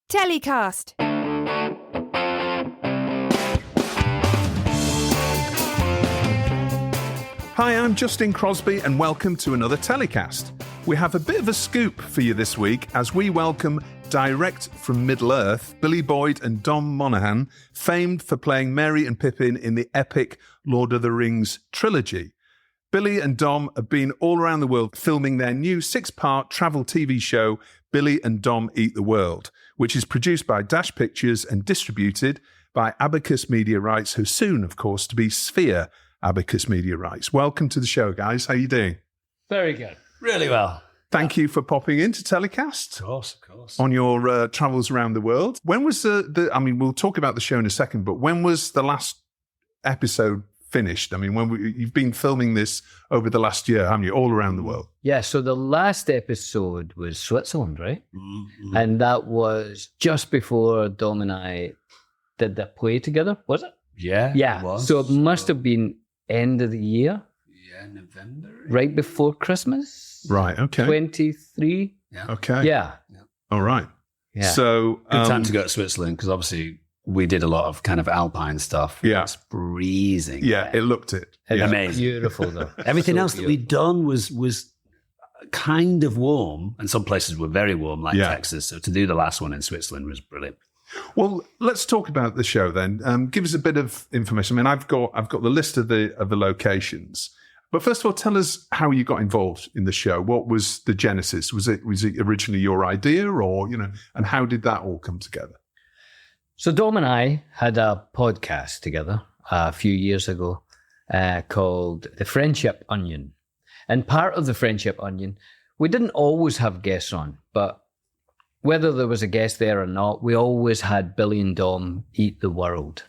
TellyCast. Hi, I'm Justin Crosby and welcome to another TellyCast. We have a bit of a scoop for you this week as we welcome, direct from Middle-earth, Billy Boyd and Dom Monaghan, famed for playing Merry and Pippin in the epic Lord of the Rings trilogy. Billy and Dom have been all around the world filming their new 6-part travel TV show, Billy and Dom Eat the World, which is produced by Dash Pictures and distributed by Abacus Media Rights, who soon, of course, to be Sphere Abacus Media Rights. Welcome to the show, guys. How are you doing? Very good. Really well. Thank you for popping in to TellyCast. Of course. On your travels around the world. When was we'll talk about the show in a second, but when was the last episode finished? I mean, you've been filming this over the last year, haven't you, all around the world? Yeah, so the last episode was Switzerland, right? Mm-hmm. And that was just before Dom and I did the play together, was it? Yeah. Yeah, it was. so it must have been end of the year. Yeah, November. Right before Christmas. Right, okay. 23. Yeah. Okay. Yeah. All right. Yeah. So Good time to go to Switzerland because obviously we did a lot of kind of alpine stuff. Yeah. It's freezing. Yeah, it looked it. It's Yeah. Amazing. beautiful, though. Everything So else that we'd done was kind of warm, and some places were very warm, like Yeah. Texas. So to do the last one in Switzerland was brilliant. Well, let's talk about the show then. Give us a bit of information. I mean, I've got the list of the locations. But first of all, tell us how you got involved in the show. What was the genesis? Was it originally your idea, or and how did that all come together? So Dom and I had a podcast together a few years ago called The Friendship Onion. And part of The Friendship Onion, we didn't always have guests on, but whether there was a guest there or not, we always had Billy and Dom Eat the World,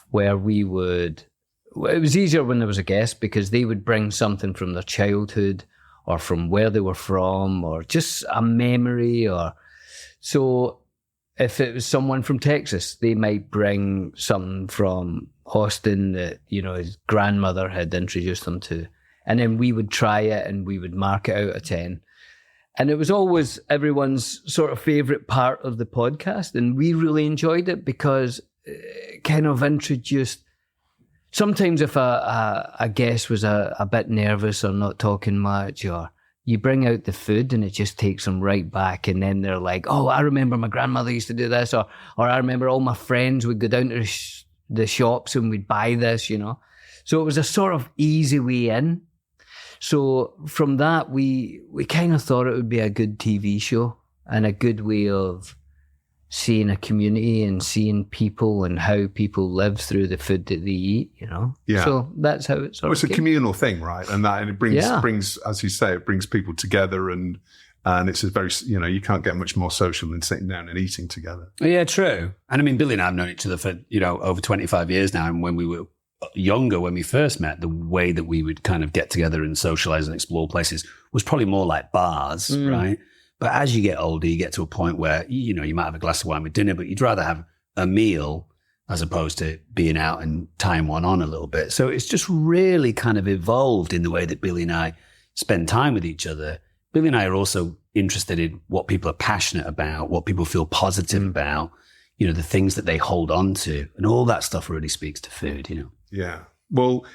where it was easier when there was a guest because they would bring something from their childhood or from where they were from or just a memory. So if it was someone from Texas, they might bring something from Austin that, his grandmother had introduced them to. And then we would try it and we would mark it out of 10. And it was always everyone's sort of favorite part of the podcast. And we really enjoyed it because it kind of introduced, sometimes if a guest was a bit nervous or not talking much, or you bring out the food and it just takes them right back. And then they're like, oh, I remember my grandmother used to do this. Or I remember all my friends would go down to the shops and we'd buy this, So it was a sort of easy way in. So from that, we kind of thought it would be a good TV show and a good way of seeing a community and seeing people and how people live through the food that they eat, Yeah. So that's how it sort of It's a came. communal thing, right? And it brings, as you say, it brings people together and it's a very, you can't get much more social than sitting down and eating together. Yeah, true. And I mean, Billy and I have known each other for, over 25 years now. And when we were younger, when we first met, the way that we would kind of get together and socialize and explore places was probably more like bars, right? But as you get older, you get to a point where, you might have a glass of wine with dinner, but you'd rather have a meal as opposed to being out and tying one on a little bit. So it's just really kind of evolved in the way that Billy and I spend time with each other. Billy and I are also interested in what people are passionate about, what people feel positive about, the things that they hold on to. And all that stuff really speaks to food, Yeah. Well,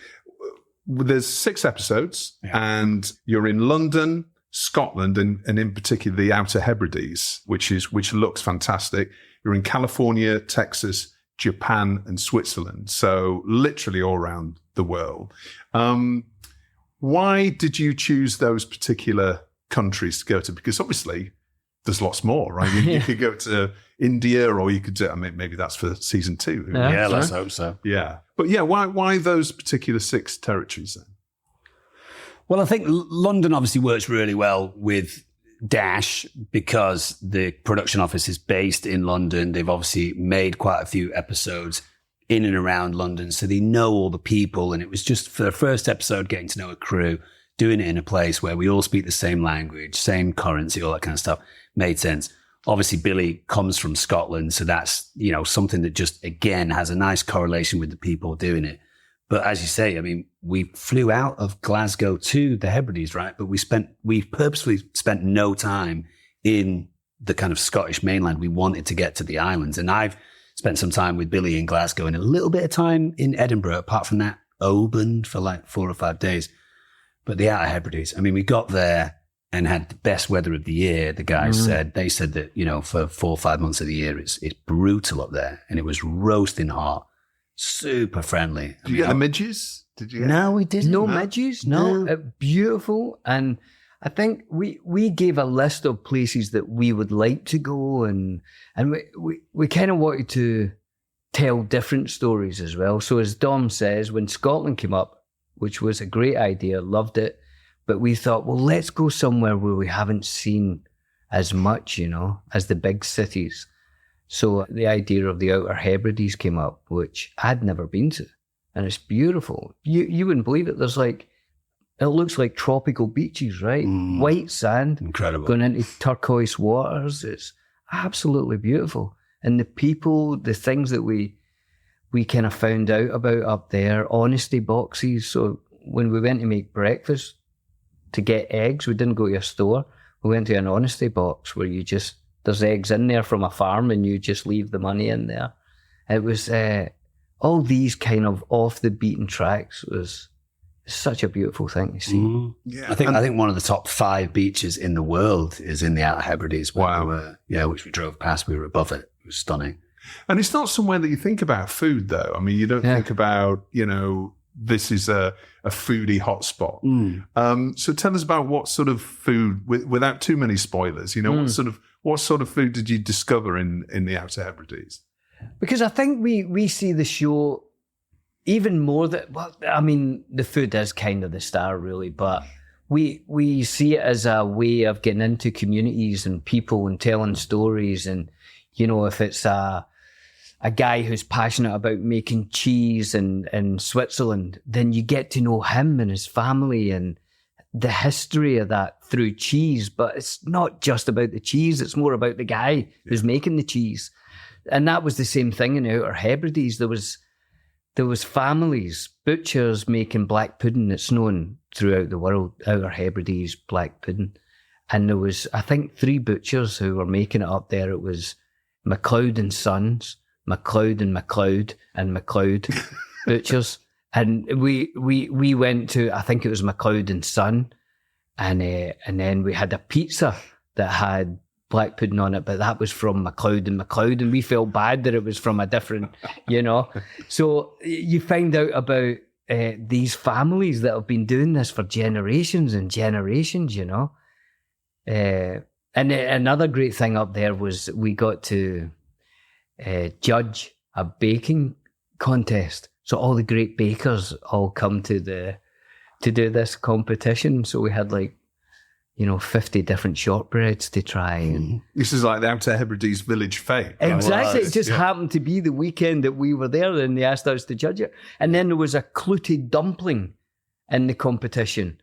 there's 6 episodes and you're in London, Scotland, and in particular the Outer Hebrides, which looks fantastic. You're in California, Texas, Japan, and Switzerland. So literally all around the world. Why did you choose those particular countries to go to? Because obviously there's lots more, right? You could go to India, or you could do, maybe that's for season 2. Yeah, let's hope so. Yeah. But yeah, why those particular 6 territories then? Well, I think London obviously works really well with Dash because the production office is based in London. They've obviously made quite a few episodes in and around London, so they know all the people. And it was just for the first episode, getting to know a crew, doing it in a place where we all speak the same language, same currency, all that kind of stuff made sense. Obviously, Billy comes from Scotland, so that's, something that just, again, has a nice correlation with the people doing it. But as you say, I mean, we flew out of Glasgow to the Hebrides, right? But we purposefully spent no time in the kind of Scottish mainland. We wanted to get to the islands. And I've spent some time with Billy in Glasgow and a little bit of time in Edinburgh, apart from that, Oban for like 4 or 5 days. But the Outer Hebrides, I mean, we got there and had the best weather of the year. The guys said that, you know, for 4 or 5 months of the year, it's brutal up there. And it was roasting hot, super friendly. Did you get the midges? Did you? No, we didn't. No midges, no. Beautiful. And I think we gave a list of places that we would like to go, and we kind of wanted to tell different stories as well. So as Dom says, when Scotland came up, which was a great idea, loved it, but we thought, well, let's go somewhere where we haven't seen as much, you know, as the big cities. So the idea of the Outer Hebrides came up, which I'd never been to. And it's beautiful. You wouldn't believe it. There's like, it looks like tropical beaches, right? White sand. Incredible. Going into turquoise waters. It's absolutely beautiful. And the people, the things that we kind of found out about up there, honesty boxes. So when we went to make breakfast to get eggs, we didn't go to a store. We went to an honesty box where there's eggs in there from a farm and you just leave the money in there. It was all these kind of off the beaten tracks was such a beautiful thing to see. Yeah, I think one of the top 5 beaches in the world is in the Outer Hebrides. Wow. Which we drove past. We were above it. It was stunning. And it's not somewhere that you think about food, though. I mean, you don't think about, you know, this is a foodie hotspot. So tell us about what sort of food, without too many spoilers, you know, what sort of food did you discover in the Outer Hebrides? Because I think we see the show even more that, well, I mean, the food is kind of the star, really, but we see it as a way of getting into communities and people and telling stories. And, you know, if it's a guy who's passionate about making cheese in Switzerland, then you get to know him and his family and the history of that through cheese. But it's not just about the cheese, it's more about the guy who's making the cheese. And that was the same thing in the Outer Hebrides. There was families, butchers making black pudding that's known throughout the world, Outer Hebrides black pudding. And there was, I think, 3 butchers who were making it up there. It was MacLeod and Sons, MacLeod and MacLeod and MacLeod butchers. And we went to, I think it was MacLeod and Son, and then we had a pizza that had black pudding on it, but that was from MacLeod and MacLeod, and we felt bad that it was from a different, you know. So you find out about these families that have been doing this for generations and generations, you know. And another great thing up there was we got to judge a baking contest. So all the great bakers all come to do this competition. So we had 50 different shortbreads to try. And this is like the Outer Hebrides village fete. Exactly. It just happened to be the weekend that we were there and they asked us to judge it. And then there was a clooted dumpling in the competition,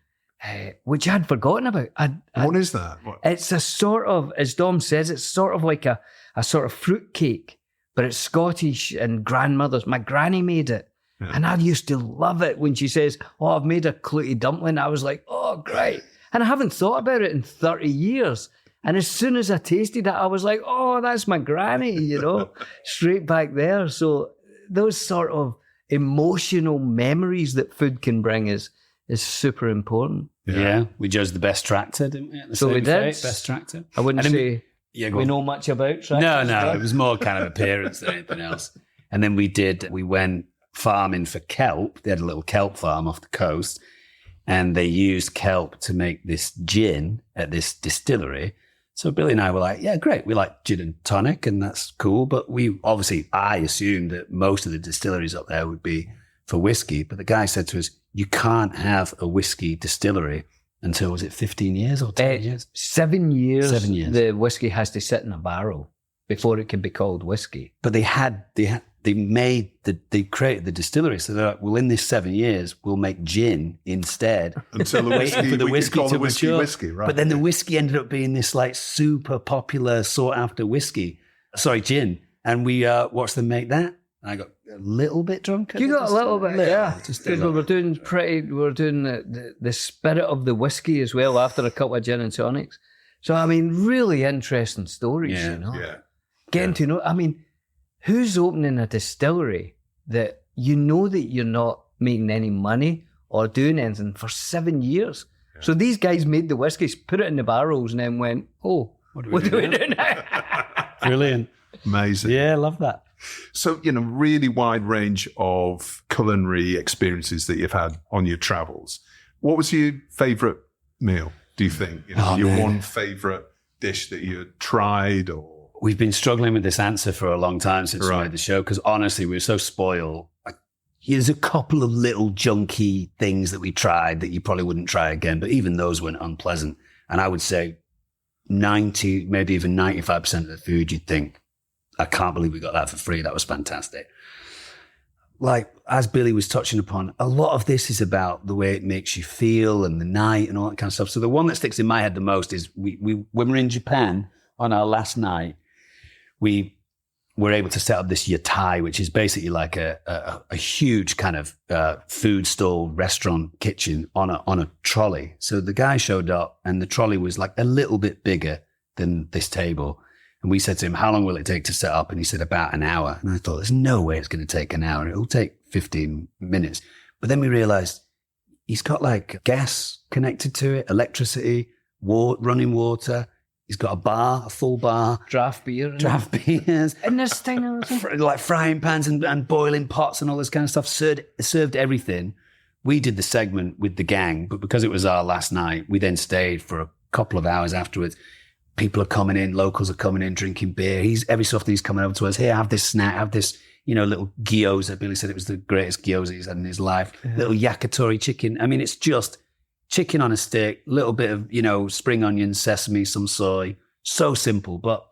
which I'd forgotten about. What is that? It's a sort of, as Dom says, it's sort of like a sort of fruit cake, but it's Scottish and grandmother's. My granny made it. Yeah. And I used to love it when she says, "Oh, I've made a clooted dumpling." I was like, "Oh, great." And I haven't thought about it in 30 years. And as soon as I tasted it, I was like, "Oh, that's my granny," you know, straight back there. So those sort of emotional memories that food can bring is super important. Yeah. We judged the best tractor, didn't we? So we did. Best tractor. I wouldn't say we know much about tractors. No, it was more kind of appearance than anything else. And then we went farming for kelp. They had a little kelp farm off the coast. And they used kelp to make this gin at this distillery. So Billy and I were like, yeah, great. We like gin and tonic, and that's cool. But I assumed that most of the distilleries up there would be for whiskey. But the guy said to us, you can't have a whiskey distillery until, was it 15 years or 10 years? 7 years. 7 years. The whiskey has to sit in a barrel before it can be called whiskey. But they created the distillery. So they're like, well, in this 7 years, we'll make gin instead. Until the whiskey, for the whiskey to mature. Whiskey, right? But then the whiskey ended up being this like super popular, sought after gin. And we watched them make that. And I got a little bit drunk. You got a little bit, yeah. Because we were doing the spirit of the whiskey as well after a couple of gin and tonics. So, I mean, really interesting stories, Yeah. you know. Yeah. Getting to know, I mean, who's opening a distillery that you know that you're not making any money or doing anything for 7 years? Yeah. So these guys made the whiskies, put it in the barrels, and then went, oh, what do we do now? Brilliant. Amazing. Yeah, I love that. So, really wide range of culinary experiences that you've had on your travels. What was your favourite meal, do you think? Your one favourite dish that you had tried or... We've been struggling with this answer for a long time since we made the show, because honestly, we were so spoiled. There's a couple of little junky things that we tried that you probably wouldn't try again, but even those weren't unpleasant. And I would say 90, maybe even 95% of the food you'd think, I can't believe we got that for free. That was fantastic. Like, as Billy was touching upon, a lot of this is about the way it makes you feel and the night and all that kind of stuff. So the one that sticks in my head the most is we when we were in Japan on our last night, we were able to set up this yatai, which is basically like a huge kind of food stall, restaurant, kitchen on a trolley. So the guy showed up and the trolley was like a little bit bigger than this table. And we said to him, how long will it take to set up? And he said, about an hour. And I thought, there's no way it's going to take an hour. It'll take 15 minutes. But then we realized he's got like gas connected to it, electricity, running water. He's got a bar, a full bar. Draft beers. And this thing. Like frying pans and boiling pots and all this kind of stuff. Served everything. We did the segment with the gang, but because it was our last night, we then stayed for a couple of hours afterwards. People are coming in, locals are coming in, drinking beer. Every so often he's coming over to us. Here, have this snack, have this, little gyoza. Billy said it was the greatest gyoza he's had in his life. Yeah. Little yakitori chicken. I mean, it's just chicken on a stick, little bit of, spring onions, sesame, some soy. So simple, but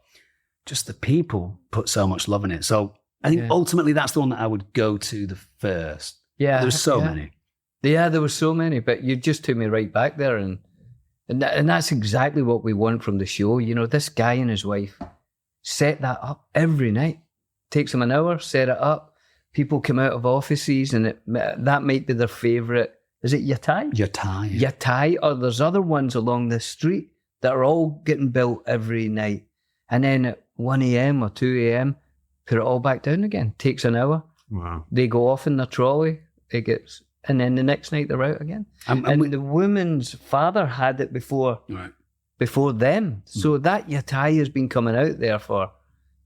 just the people put so much love in it. So I think ultimately that's the one that I would go to the first. Yeah. There's so many. Yeah, there were so many, but you just took me right back there. And that's exactly what we want from the show. This guy and his wife set that up every night. Takes them an hour, set it up. People come out of offices and that might be their favourite. Is it yatai? Yatai. Yeah. Yatai, or there's other ones along the street that are all getting built every night. And then at 1 a.m. or 2 a.m., put it all back down again. Takes an hour. Wow. They go off in their trolley. And then the next night they're out again. And the woman's father had it before them. So that yatai has been coming out there for,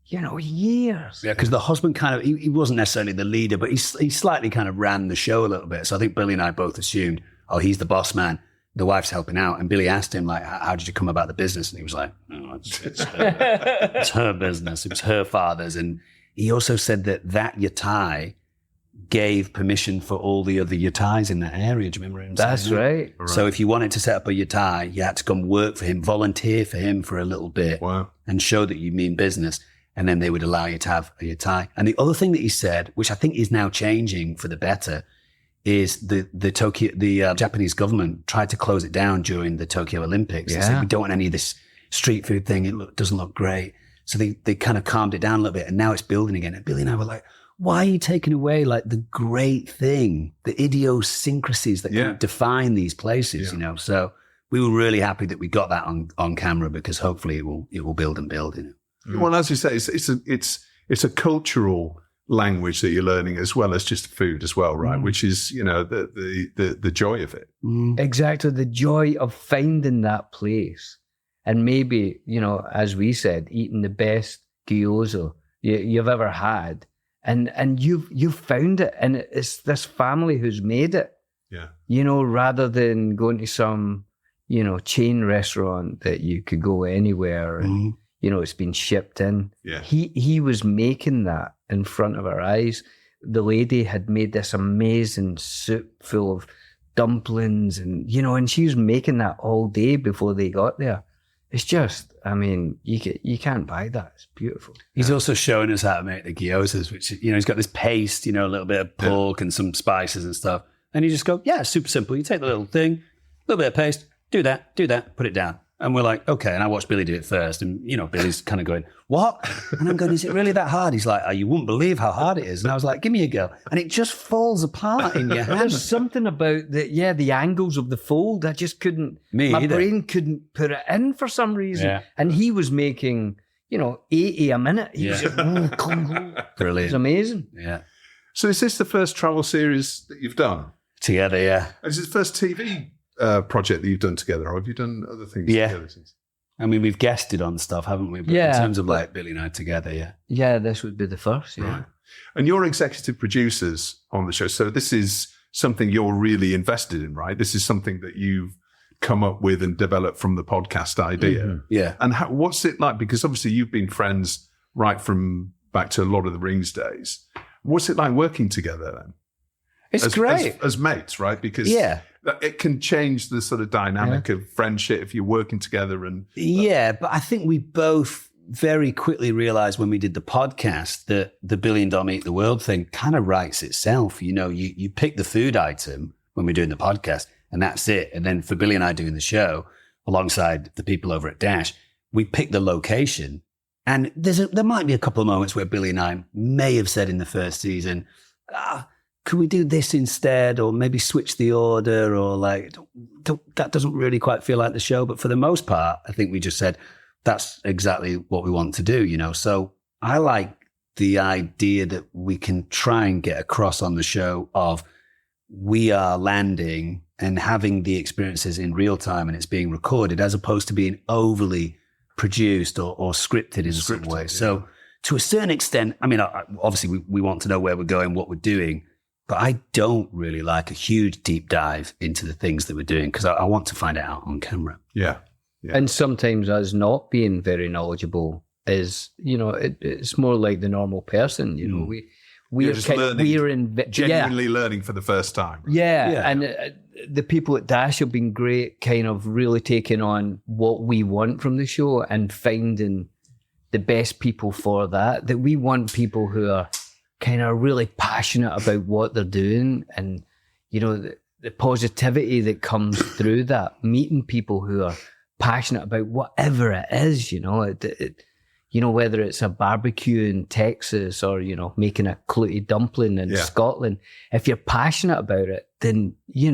years. Yeah, because the husband kind of, he wasn't necessarily the leader, but he slightly kind of ran the show a little bit. So I think Billy and I both assumed, oh, he's the boss man. The wife's helping out. And Billy asked him, like, how did you come about the business? And he was like, it's her business. It was her father's. And he also said that yatai gave permission for all the other yatais in that area. Do you remember him saying that? Right. So if you wanted to set up a yatai, you had to come work for him, volunteer for him for a little bit, and show that you mean business. And then they would allow you to have a yatai. And the other thing that he said, which I think is now changing for the better, is the Japanese government tried to close it down during the Tokyo Olympics. They said, we don't want any of this street food thing. It doesn't look great. So they kind of calmed it down a little bit, and now it's building again. And Billy and I were like, why are you taking away like the great thing, the idiosyncrasies that kind of define these places, So we were really happy that we got that on camera, because hopefully it will build and build, Well, as you say, it's a cultural language that you're learning as well as just food as well, right? Which is, the joy of it. Exactly, the joy of finding that place. And maybe, as we said, eating the best gyoza you've ever had. And you've found it, and it's this family who's made it. Yeah. Rather than going to some, chain restaurant that you could go anywhere and, it's been shipped in. Yeah. He was making that in front of our eyes. The lady had made this amazing soup full of dumplings and, and she was making that all day before they got there. It's just, you can't buy that. It's beautiful. He's also showing us how to make the gyozas, which, he's got this paste, a little bit of pork and some spices and stuff. And you just go, super simple. You take the little thing, a little bit of paste, do that, put it down. And we're like, okay. And I watched Billy do it first. And, Billy's kind of going, what? And I'm going, is it really that hard? He's like, oh, you wouldn't believe how hard it is. And I was like, give me a go. And it just falls apart in your hand. There's something about the angles of the fold. I just couldn't, my brain couldn't put it in for some reason. Yeah. And he was making, 80 a minute. He was just, Brilliant. It was amazing. Yeah. So is this the first travel series that you've done? Together, yeah. And is it the first TV project that you've done together, or have you done other things together since? I mean, we've guested on stuff, haven't we? But in terms of like Billy and I together, yeah. Yeah, this would be the first, yeah. Right. And you're executive producers on the show, so this is something you're really invested in, right? This is something that you've come up with and developed from the podcast idea. Mm-hmm. Yeah. And what's it like? Because obviously you've been friends right from back to Lord of the Rings days. What's it like working together then? It's great. As mates, right? Because it can change the sort of dynamic of friendship if you're working together. But I think we both very quickly realized when we did the podcast that the Billy and Dom Eat the World thing kind of writes itself. You pick the food item when we're doing the podcast and that's it. And then for Billy and I doing the show alongside the people over at Dash, we pick the location. And there might be a couple of moments where Billy and I may have said in the first season, could we do this instead, or maybe switch the order, or like, that doesn't really quite feel like the show. But for the most part, I think we just said, that's exactly what we want to do, So I like the idea that we can try and get across on the show of we are landing and having the experiences in real time and it's being recorded, as opposed to being overly produced or scripted in some way. Yeah. So to a certain extent, I mean, obviously we want to know where we're going, what we're doing, but I don't really like a huge deep dive into the things that we're doing because I want to find it out on camera. Yeah. And sometimes us not being very knowledgeable is, it's more like the normal person, we're genuinely learning for the first time. Right? Yeah. And the people at Dash have been great, kind of really taking on what we want from the show and finding the best people for that we want people who are kind of really passionate about what they're doing, and the positivity that comes through that, meeting people who are passionate about whatever it is, whether it's a barbecue in Texas or making a clouty dumpling in Scotland. If you're passionate about it, then you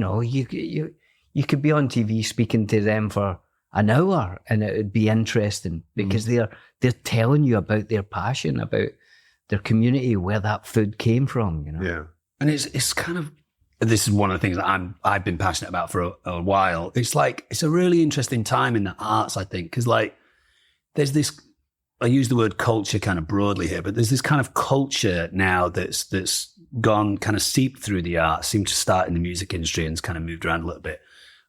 could be on TV speaking to them for an hour and it would be interesting because they're telling you about their passion, about their community, where that food came from, Yeah. And it's kind of, this is one of the things that I've been passionate about for a while. It's like, it's a really interesting time in the arts, I think, because like there's this, I use the word culture kind of broadly here, but there's this kind of culture now that's gone kind of seeped through the arts, seemed to start in the music industry and it's kind of moved around a little bit,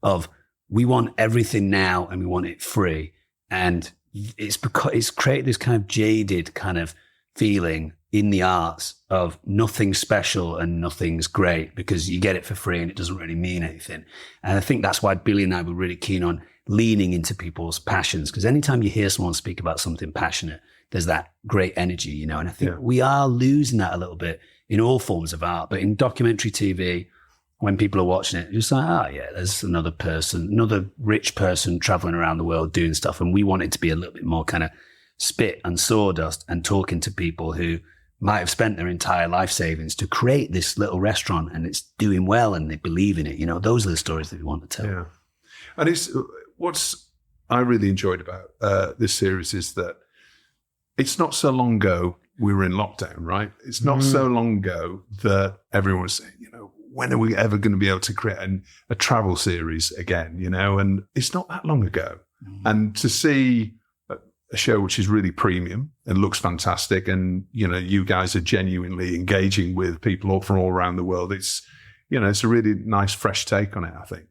of we want everything now and we want it free. And it's because it's created this kind of jaded kind of feeling in the arts of nothing's special and nothing's great because you get it for free and it doesn't really mean anything. And I think that's why Billy and I were really keen on leaning into people's passions, because anytime you hear someone speak about something passionate, there's that great energy, and I think we are losing that a little bit in all forms of art. But in documentary TV, when people are watching it, you're just like, there's another person, another rich person traveling around the world doing stuff. And we want it to be a little bit more kind of spit and sawdust and talking to people who might have spent their entire life savings to create this little restaurant and it's doing well and they believe in it. Those are the stories that we want to tell. Yeah. And it's what's I really enjoyed about this series is that it's not so long ago we were in lockdown, right? It's not so long ago that everyone was saying, when are we ever going to be able to create a travel series again, and it's not that long ago. And to see a show which is really premium and looks fantastic, and you guys are genuinely engaging with people from all around the world. It's it's a really nice fresh take on it, I think.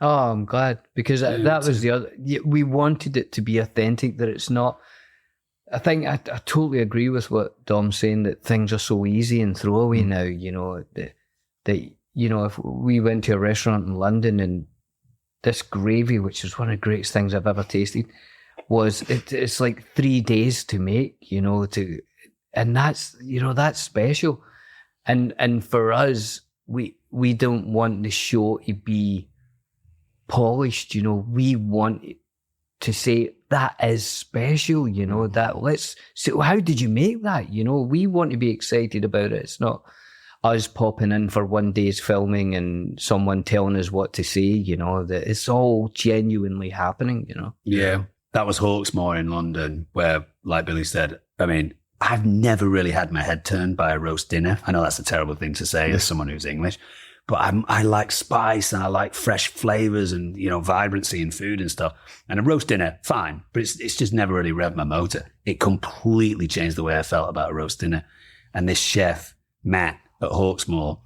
Oh, I'm glad, because that was the other. We wanted it to be authentic. That it's not. I think I totally agree with what Dom's saying, that things are so easy and throwaway now. That if we went to a restaurant in London and this gravy, which is one of the greatest things I've ever tasted, it's like 3 days to make, and that's special. And for us, we don't want the show to be polished, we want to say that is special, you know, that let's so how did you make that? You know, we want to be excited about it. It's not us popping in for one day's filming and someone telling us what to say, you know, that it's all genuinely happening, you know. Yeah. That was Hawksmoor in London, where, like Billy said, I mean, I've never really had my head turned by a roast dinner. I know that's a terrible thing to say as someone who's English, but I like spice and I like fresh flavors and, you know, vibrancy in food and stuff. And a roast dinner, fine, but it's just never really revved my motor. It completely changed the way I felt about a roast dinner. And this chef, Matt, at Hawksmoor,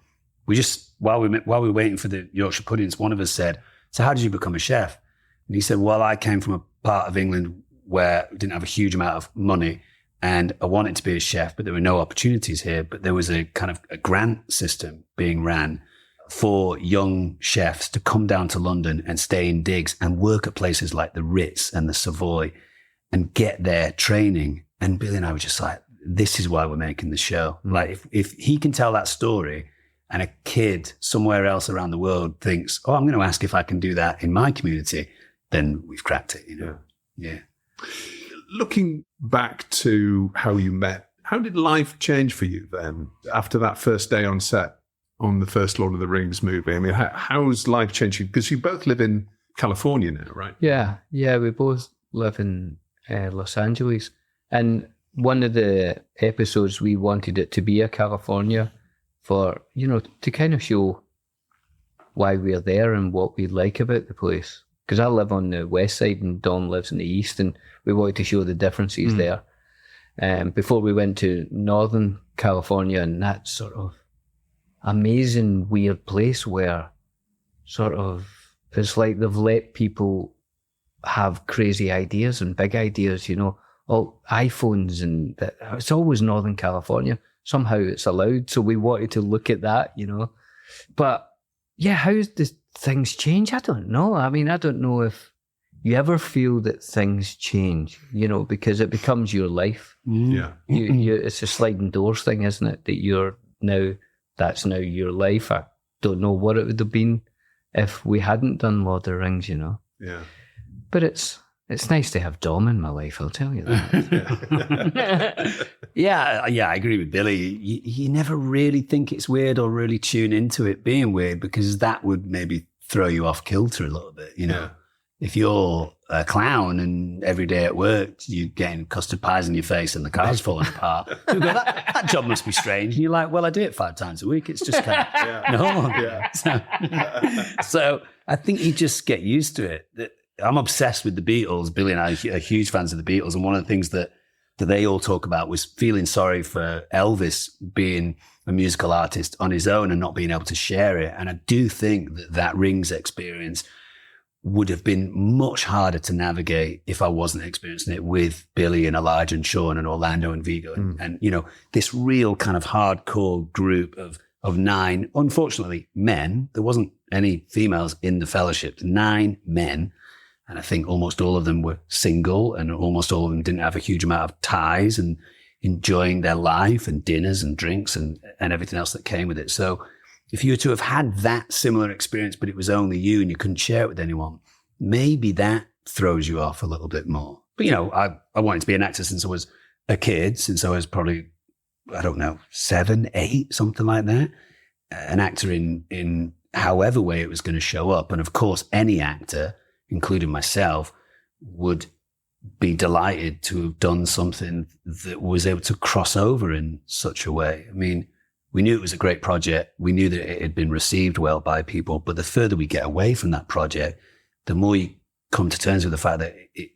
we just, while we were waiting for the Yorkshire puddings, one of us said, so how did you become a chef? And he said, well, I came from a part of England where we didn't have a huge amount of money and I wanted to be a chef, but there were no opportunities here. But there was a kind of a grant system being ran for young chefs to come down to London and stay in digs and work at places like the Ritz and the Savoy and get their training. And Billy and I were just like, this is why we're making the show. Like if he can tell that story and a kid somewhere else around the world thinks, oh, I'm going to ask if I can do that in my community, then we've cracked it, you know? Yeah. Looking back to how you met, how did life change for you then after that first day on set on the first Lord of the Rings movie? I mean, how's life changing? Because you both live in California now, right? Yeah, we both live in Los Angeles. And one of the episodes, we wanted it to be a California for, you know, to kind of show why we're there and what we like about the place. Because I live on the west side and Dom lives in the east, and we wanted to show the differences there. Before we went to Northern California, and that sort of amazing, weird place where sort of it's like they've let people have crazy ideas and big ideas, you know, all iPhones, and it's always Northern California. Somehow it's allowed, so we wanted to look at that, you know. But yeah, how the things change? I don't know. I mean, I don't know if you ever feel that things change, you know, because it becomes your life. Yeah. It's a sliding doors thing, isn't it? That that's now your life. I don't know what it would have been if we hadn't done Lord of the Rings, you know. Yeah. But it's nice to have Dom in my life, I'll tell you that. Yeah, I agree with Billy. You never really think it's weird or really tune into it being weird, because that would maybe throw you off kilter a little bit, you know. Yeah. If you're a clown and every day at work you're getting custard pies in your face and the car's falling apart, you go, that job must be strange. And you're like, well, I do it 5 times a week. It's just kind of normal. Yeah. So I think you just get used to it. I'm obsessed with the Beatles. Billy and I are huge fans of the Beatles. And one of the things that they all talk about was feeling sorry for Elvis being a musical artist on his own and not being able to share it. And I do think that Rings experience would have been much harder to navigate if I wasn't experiencing it with Billy and Elijah and Sean and Orlando and Vigo. And, you know, this real kind of hardcore group of 9, unfortunately, men. There wasn't any females in the fellowship. 9 men. And I think almost all of them were single, and almost all of them didn't have a huge amount of ties and enjoying their life and dinners and drinks and everything else that came with it. So if you were to have had that similar experience, but it was only you and you couldn't share it with anyone, maybe that throws you off a little bit more. But, you know, I wanted to be an actor since I was a kid, since I was probably, I don't know, 7, 8, something like that. An actor in however way it was going to show up. And of course, any actor, including myself, would be delighted to have done something that was able to cross over in such a way. I mean, we knew it was a great project. We knew that it had been received well by people. But the further we get away from that project, the more you come to terms with the fact that it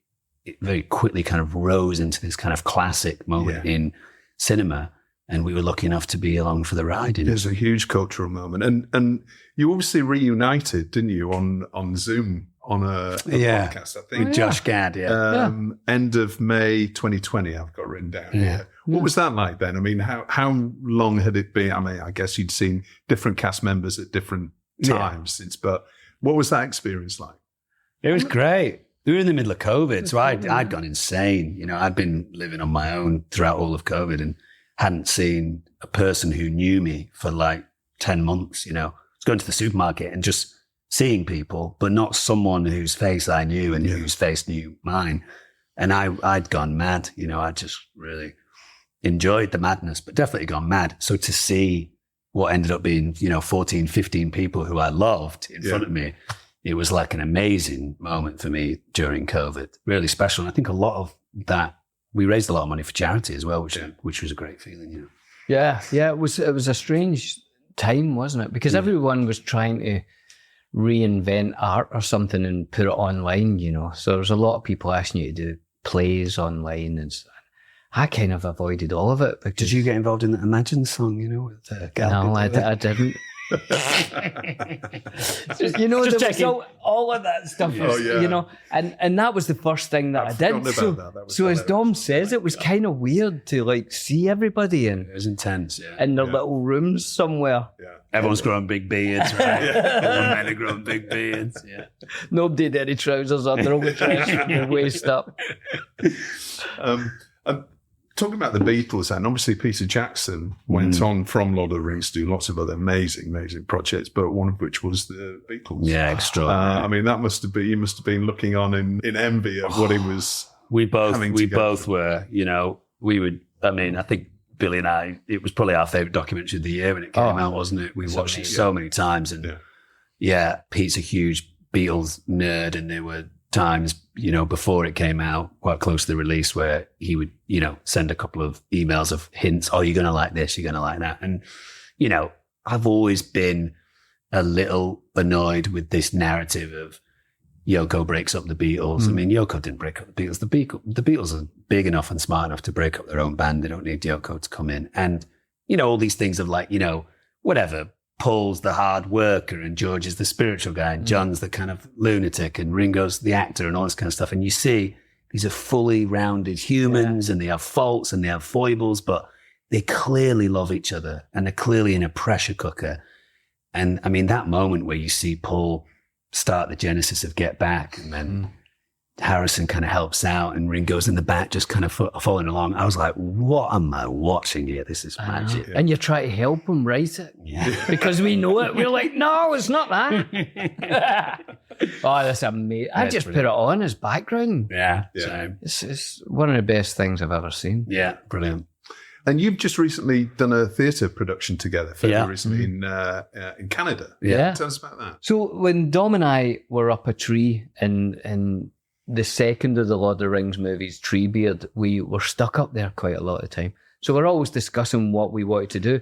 very quickly kind of rose into this kind of classic moment in cinema. And we were lucky enough to be along for the ride. It was a huge cultural moment. And you obviously reunited, didn't you, on Zoom on a podcast, I think. With Josh Gad, End of May 2020, I've got written down here. What was that like then? I mean, how long had it been? I mean, I guess you'd seen different cast members at different times since, but what was that experience like? It was great. We were in the middle of COVID, so I'd gone insane. You know, I'd been living on my own throughout all of COVID and hadn't seen a person who knew me for like 10 months, you know. I was going to the supermarket and just seeing people, but not someone whose face I knew and whose face knew mine. And I'd gone mad, I just really enjoyed the madness, but definitely gone mad. So to see what ended up being, 14, 15 people who I loved in front of me, it was like an amazing moment for me during COVID, really special. And I think a lot of that, we raised a lot of money for charity as well, which was a great feeling, Yeah, it was a strange time, wasn't it? Because everyone was trying to reinvent art or something and put it online, So there was a lot of people asking you to do plays online, and I kind of avoided all of it. Because, did you get involved in the Imagine song, with Gal? No, I didn't. Just checking. All of that stuff was, and that was the first thing that I did. So as Dom says, it was kind of weird to see everybody in. It was intense, in their little rooms somewhere. Yeah. Everyone's growing big beards, right? All the men are growing big beards. Yeah. Nobody had any trousers on, they're only dressed from the waist up. Talking about the Beatles, and obviously Peter Jackson went on from Lord of the Rings to do lots of other amazing projects, but one of which was the Beatles. Yeah, extraordinary. that must have been, you must have been looking on in envy of what he was. We both were, I think Billy and I, it was probably our favourite documentary of the year when it came out, wasn't it? We watched it so many times, and Pete's a huge Beatles nerd, and there were times, before it came out, quite close to the release, where he would, send a couple of emails of hints. Oh, you're going to like this, you're going to like that. And, I've always been a little annoyed with this narrative of Yoko breaks up the Beatles. I mean, Yoko didn't break up the Beatles. The Beatles are big enough and smart enough to break up their own band. They don't need Yoko to come in. And, all these things of whatever. Paul's the hard worker and George is the spiritual guy and John's the kind of lunatic and Ringo's the actor and all this kind of stuff. And you see these are fully rounded humans and they have faults and they have foibles, but they clearly love each other and they're clearly in a pressure cooker. And I mean, that moment where you see Paul start the genesis of Get Back and then Harrison kind of helps out and Ringo's in the back just kind of following along. I was like, what am I watching here? This is magic. And you try to help him write it because we know it. We're like, no, it's not that. Oh, that's amazing. I just put it on as background. Yeah. It's one of the best things I've ever seen. Yeah, brilliant. And you've just recently done a theatre production together, fairly recently in Canada. Yeah. Tell us about that. So when Dom and I were up a tree in the second of the Lord of the Rings movies, Treebeard, we were stuck up there quite a lot of time. So we're always discussing what we wanted to do.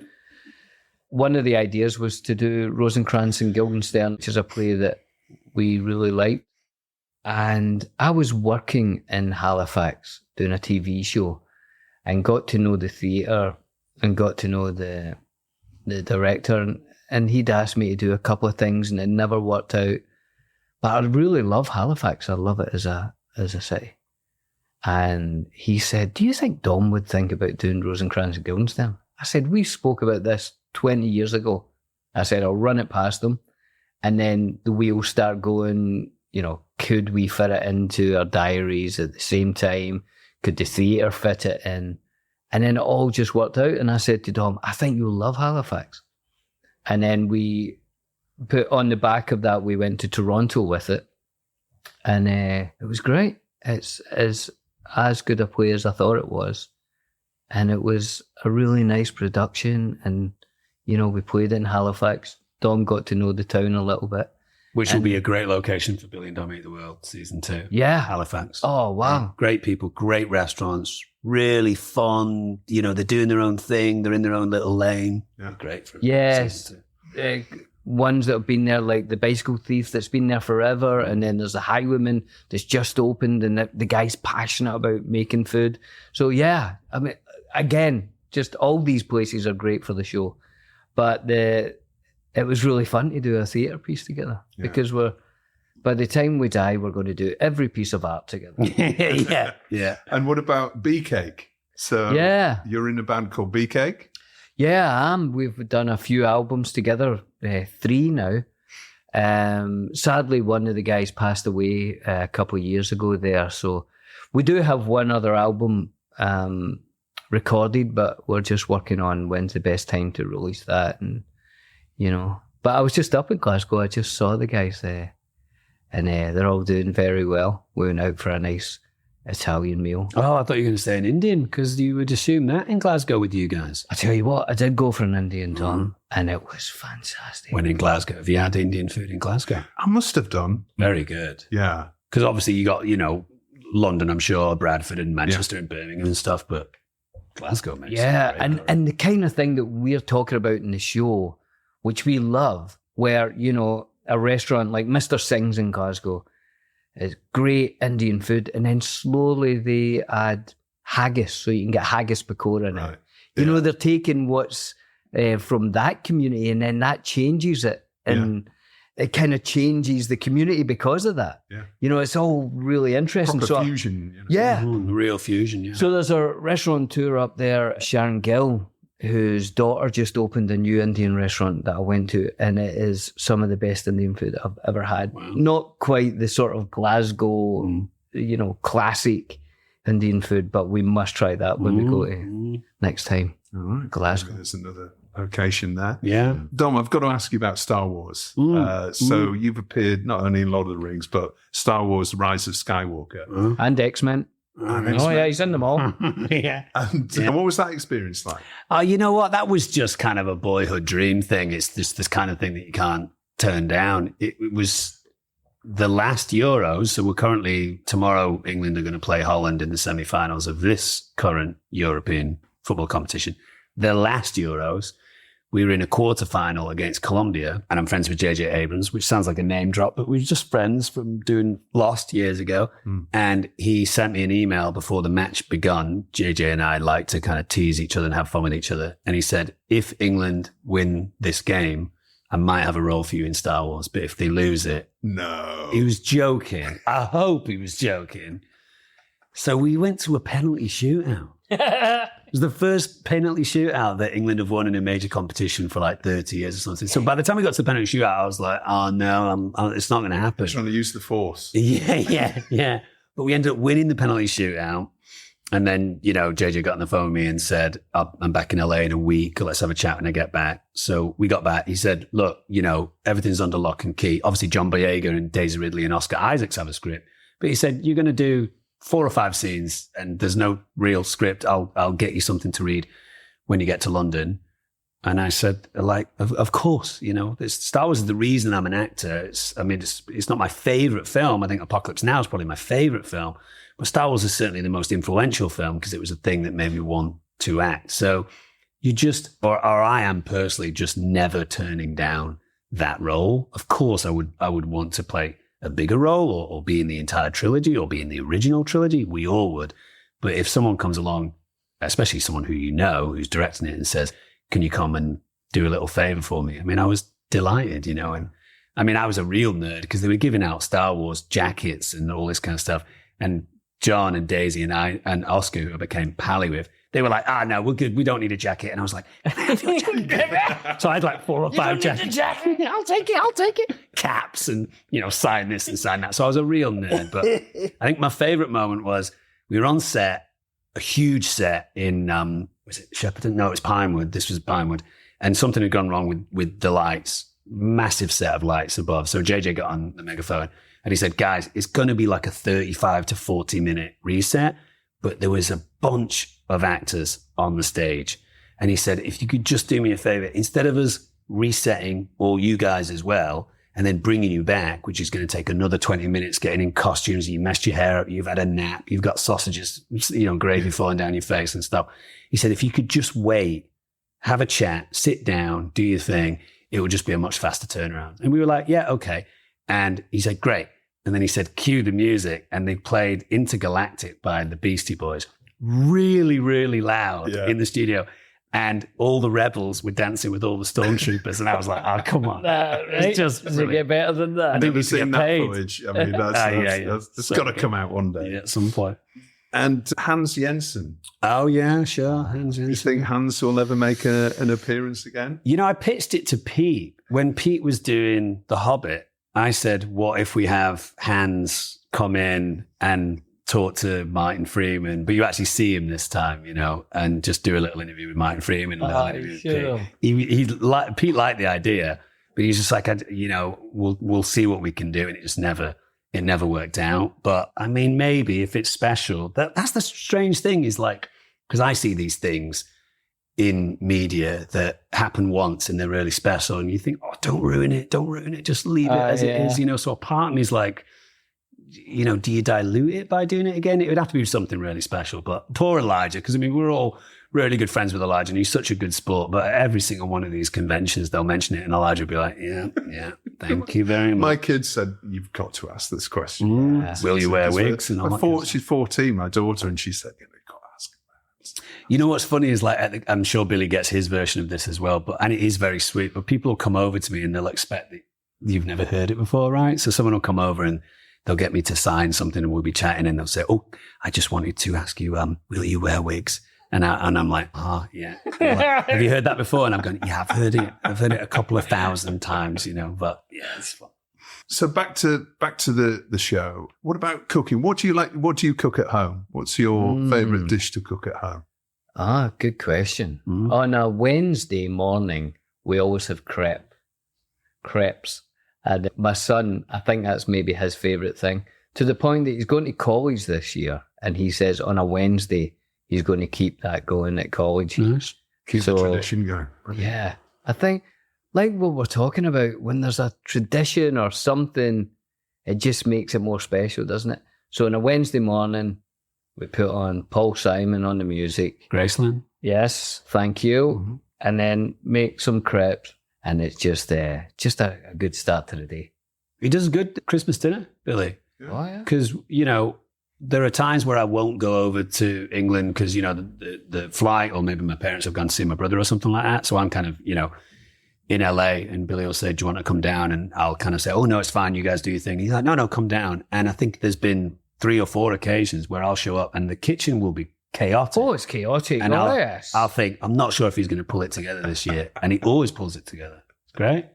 One of the ideas was to do Rosencrantz and Guildenstern, which is a play that we really liked. And I was working in Halifax doing a TV show and got to know the theatre and got to know the director. And he'd asked me to do a couple of things and it never worked out. But I really love Halifax. I love it as a city. And he said, do you think Dom would think about doing Rosencrantz and Guildenstern? I said, we spoke about this 20 years ago. I said, I'll run it past them. And then the wheels start going, could we fit it into our diaries at the same time? Could the theatre fit it in? And then it all just worked out. And I said to Dom, I think you'll love Halifax. And then we put on the back of that, we went to Toronto with it. And it was great. It's as good a play as I thought it was. And it was a really nice production. And, we played in Halifax. Dom got to know the town a little bit. Which will be a great location for Billy and Dom Eat the World season 2. Yeah. Halifax. Oh, wow. Yeah, great people, great restaurants, really fun. They're doing their own thing. They're in their own little lane. Yeah. Great for season 2. Ones that have been there, like the Bicycle Thief that's been there forever. And then there's the Highwayman that's just opened and the guy's passionate about making food. So yeah, I mean, again, just all these places are great for the show. But it was really fun to do a theatre piece together because by the time we die, we're going to do every piece of art together. Yeah. And what about Bee Cake? So you're in a band called Bee Cake? Yeah, I am. We've done a few albums together, 3 now. Sadly, one of the guys passed away a couple of years ago there. So we do have one other album recorded, but we're just working on when's the best time to release that. And, But I was just up in Glasgow. I just saw the guys there, and they're all doing very well. We went out for a nice Italian meal. Oh, I thought you were going to say an Indian, because you would assume that in Glasgow with you guys. I tell you what, I did go for an Indian, Tom, and it was fantastic. When in Glasgow. Have you had Indian food in Glasgow? I must have done. Very good. Yeah. Because obviously you got, London, I'm sure, Bradford and Manchester and Birmingham and stuff, but Glasgow makes Yeah, and the kind of thing that we're talking about in the show, which we love, where, a restaurant like Mr. Singh's in Glasgow is great Indian food, and then slowly they add haggis, so you can get haggis pakora now. Right. They're taking what's from that community, and then that changes it, and it kind of changes the community because of that. Yeah. It's all really interesting. Proper fusion. Yeah. Real fusion, yeah. So there's a restaurateur up there, Sharon Gill, whose daughter just opened a new Indian restaurant that I went to, and it is some of the best Indian food I've ever had. Wow. Not quite the sort of Glasgow, classic Indian food, but we must try that when we go to next time. All right. Glasgow. There's another location there. Yeah. Dom, I've got to ask you about Star Wars. So you've appeared not only in Lord of the Rings, but Star Wars: The Rise of Skywalker. And X-Men. Oh, yeah, he's in them all. Yeah. And what was that experience like? Oh, you know what? That was just kind of a boyhood dream thing. It's just this kind of thing that you can't turn down. It was the last Euros. So tomorrow, England are going to play Holland in the semi-finals of this current European football competition. The last Euros, we were in a quarter-final against Colombia, and I'm friends with JJ Abrams, which sounds like a name drop, but we were just friends from doing Lost years ago. And he sent me an email before the match begun. JJ and I like to kind of tease each other and have fun with each other. And he said, if England win this game, I might have a role for you in Star Wars, but if they lose it... No. He was joking. I hope he was joking. So we went to a penalty shootout. It was the first penalty shootout that England have won in a major competition for like 30 years or something. So by the time we got to the penalty shootout, I was like, oh no, it's not going to happen. Trying to use the Force. Yeah. But we ended up winning the penalty shootout. And then, JJ got on the phone with me and said, I'm back in LA in a week. Let's have a chat when I get back. So we got back. He said, look, everything's under lock and key. Obviously, John Boyega and Daisy Ridley and Oscar Isaacs have a script. But he said, you're going to do 4 or 5 scenes and there's no real script. I'll get you something to read when you get to London. And I said, of course, Star Wars is the reason I'm an actor. It's not my favorite film. I think Apocalypse Now is probably my favorite film, but Star Wars is certainly the most influential film because it was a thing that made me want to act. So you just, or I am personally just never turning down that role. Of course, I would want to play a bigger role or be in the entire trilogy or be in the original trilogy. We all would. But if someone comes along, especially someone who who's directing it and says, can you come and do a little favor for me? I was delighted, and I was a real nerd because they were giving out Star Wars jackets and all this kind of stuff. And John and Daisy and I and Oscar, who I became pally with, they were like, no, we're good. We don't need a jacket. And I was like, can I have your jacket? So I had like 4 or 5 jackets. Jacket. I'll take it. Caps and, sign this and sign that. So I was a real nerd. But I think my favorite moment was we were on set, a huge set in, was it Shepperton? No, it was Pinewood. This was Pinewood. And something had gone wrong with the lights, massive set of lights above. So JJ got on the megaphone and he said, guys, it's going to be like a 35 to 40 minute reset. But there was a bunch of actors on the stage. And he said, if you could just do me a favor, instead of us resetting all you guys as well, and then bringing you back, which is going to take another 20 minutes getting in costumes, you messed your hair up, you've had a nap, you've got sausages, gravy falling down your face and stuff. He said, if you could just wait, have a chat, sit down, do your thing, it would just be a much faster turnaround. And we were like, yeah, okay. And he said, great. And then he said, cue the music. And they played Intergalactic by the Beastie Boys really, really loud in the studio. And all the rebels were dancing with all the stormtroopers. And I was like, oh, come on. It's just Does it get better than that? I've never seen that footage. That's got to come out one day. Yeah, at some point. And Hans Jensen. Oh, yeah, sure. Hans Jensen. Do you think Hans will ever make an appearance again? I pitched it to Pete. When Pete was doing The Hobbit, I said, what if we have Hans come in and talk to Martin Freeman, but you actually see him this time, and just do a little interview with Martin Freeman. Pete liked the idea, But he's just like, we'll see what we can do. And it never worked out. But I mean, maybe if it's special, that's the strange thing is like, because I see these things in media that happen once and they're really special. And you think, oh, don't ruin it. Just leave it as it is, So a part of me is like, do you dilute it by doing it again? It would have to be something really special. But poor Elijah, because I mean, we're all really good friends with Elijah and he's such a good sport. But at every single one of these conventions, they'll mention it and Elijah will be like, yeah, thank you very much. My kids said, you've got to ask this question. Will you wear wigs? And all she's 14, my daughter, and she said, you've got to ask. You know what's funny is like, I'm sure Billy gets his version of this as well, and it is very sweet, but people will come over to me and they'll expect that you've never heard it before, right? So someone will come over and they'll get me to sign something and we'll be chatting and they'll say, oh, I just wanted to ask you, will you wear wigs? And I'm like, yeah. Like, have you heard that before? And I'm going, yeah, I've heard it. I've heard it a couple of thousand times, but yeah, it's fun. So back to the show. What about cooking? What do you like? What do you cook at home? What's your favourite dish to cook at home? Good question. On a Wednesday morning, we always have crepes. And my son, I think that's maybe his favourite thing, to the point that he's going to college this year. And he says on a Wednesday, he's going to keep that going at college. Nice. Keep the tradition going. Yeah. I think, like what we're talking about, when there's a tradition or something, it just makes it more special, doesn't it? So on a Wednesday morning, we put on Paul Simon on the music. Graceland? Yes, thank you. And then make some crepes. And it's just a good start to the day. He does a good Christmas dinner, Billy. Yeah. Oh, yeah. Because, there are times where I won't go over to England because, the flight, or maybe my parents have gone to see my brother or something like that. So I'm kind of, in LA, and Billy will say, do you want to come down? And I'll kind of say, oh, no, it's fine. You guys do your thing. He's like, no, come down. And I think there's been 3 or 4 occasions where I'll show up and the kitchen will be chaotic. Oh, it's chaotic. And yes. I'll think, I'm not sure if he's going to pull it together this year. And he always pulls it together. It's great.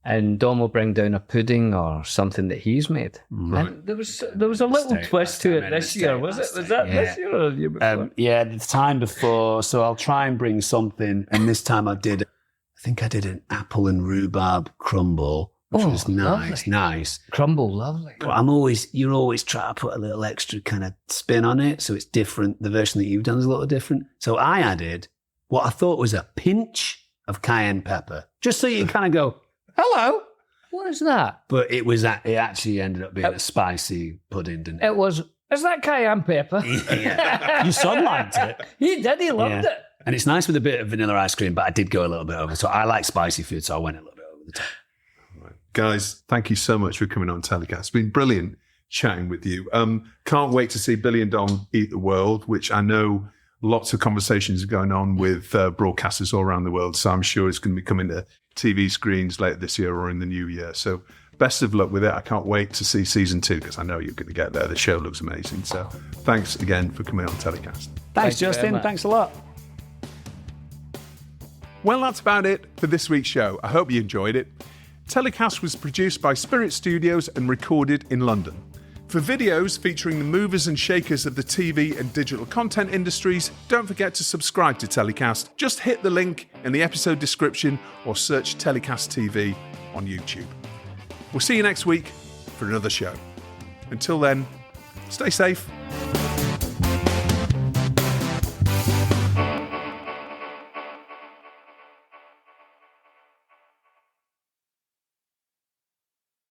And Dom will bring down a pudding or something that he's made. Right. And there was a little twist to it this year, was it? Was that this year or the year before? Yeah, the time before. So I'll try and bring something. And this time I did an apple and rhubarb crumble, which was nice. Crumble, lovely. But you're always trying to put a little extra kind of spin on it. So it's different. The version that you've done is a little different. So I added what I thought was a pinch of cayenne pepper, just so you kind of go, hello. What is that? But it actually ended up being a spicy pudding, didn't it? It was. Is that cayenne pepper? Yeah. Your son liked it. He did. He loved it. And it's nice with a bit of vanilla ice cream, but I did go a little bit over. So I like spicy food, so I went a little bit over the top. Right. Guys, thank you so much for coming on TellyCast. It's been brilliant chatting with you. Can't wait to see Billy and Dom eat the world, which I know lots of conversations are going on with broadcasters all around the world. So I'm sure it's going to be coming to TV screens later this year or in the new year. So best of luck with it. I can't wait to see season 2 because I know you're going to get there. The show looks amazing. So thanks again for coming on TellyCast. Thanks Justin. Thanks a lot. Well, that's about it for this week's show. I hope you enjoyed it. TellyCast was produced by Spirit Studios and recorded in London. For videos featuring the movers and shakers of the TV and digital content industries, don't forget to subscribe to TellyCast. Just hit the link in the episode description or search TellyCast TV on YouTube. We'll see you next week for another show. Until then, stay safe.